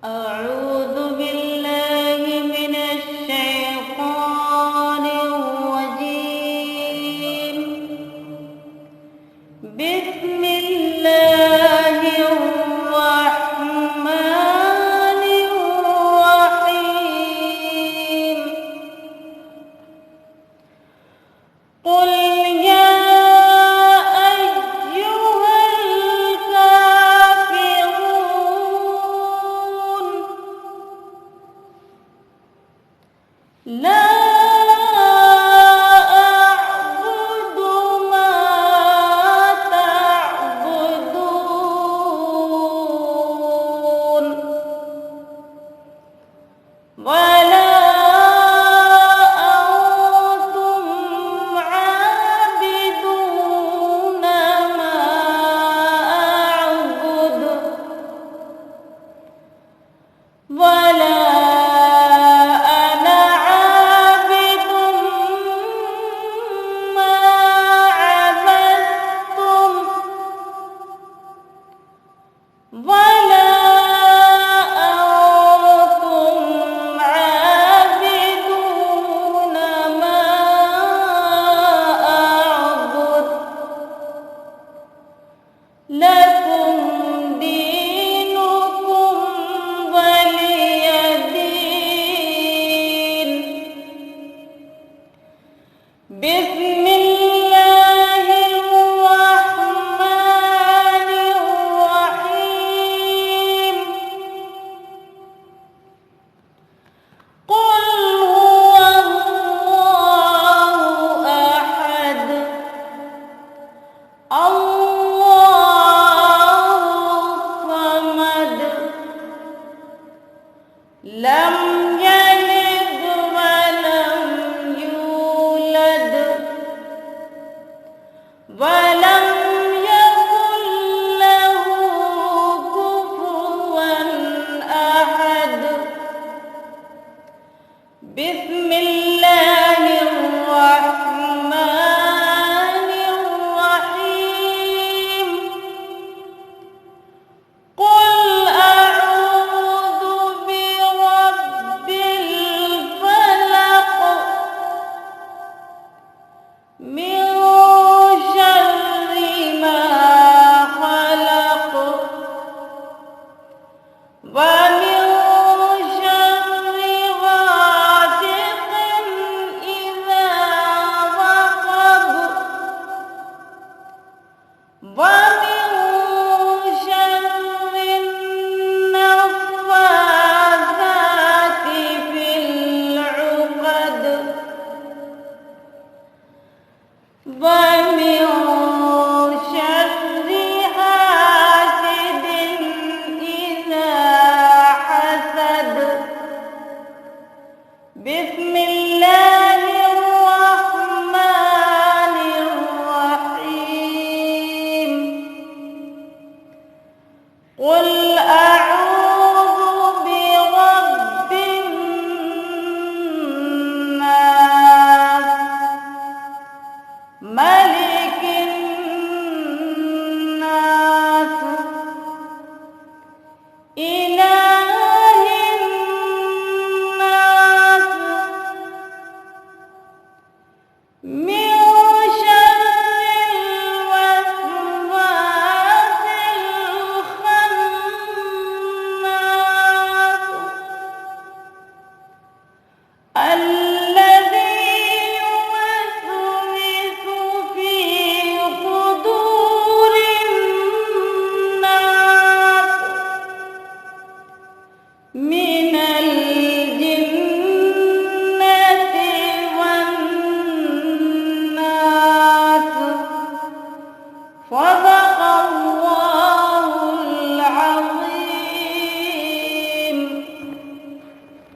أعوذ بالله من الشيطان الرجيم. بسم الله الرحمن الرحيم. قل يا أيها الكافرون لا أعبد ما تعبدون ولا أنتم عابدون ما أعبد ولا أنا عابد ما عبدتم ولا أنتم عابدون ما أعبد لكم دينكم ولي دين. بسم الله الرحمن الرحيم. قل هو الله أحد الله الصمد لم يلد ولم يولد ولم يكن له كفوا أحد. بسم الله الرحمن الرحيم. قل أعوذ برب الفلق من شر ما خلق ومن شر غاسق إذا وقب ومن شر النفاثات في العقد ومن شر حاسد إذا حسد. بسم الله الرحمن الرحيم. قل أعوذ برب الناس ملك الناس إله الناس من شر الوسواس الخناس الذي يوسوس في صدور الناس من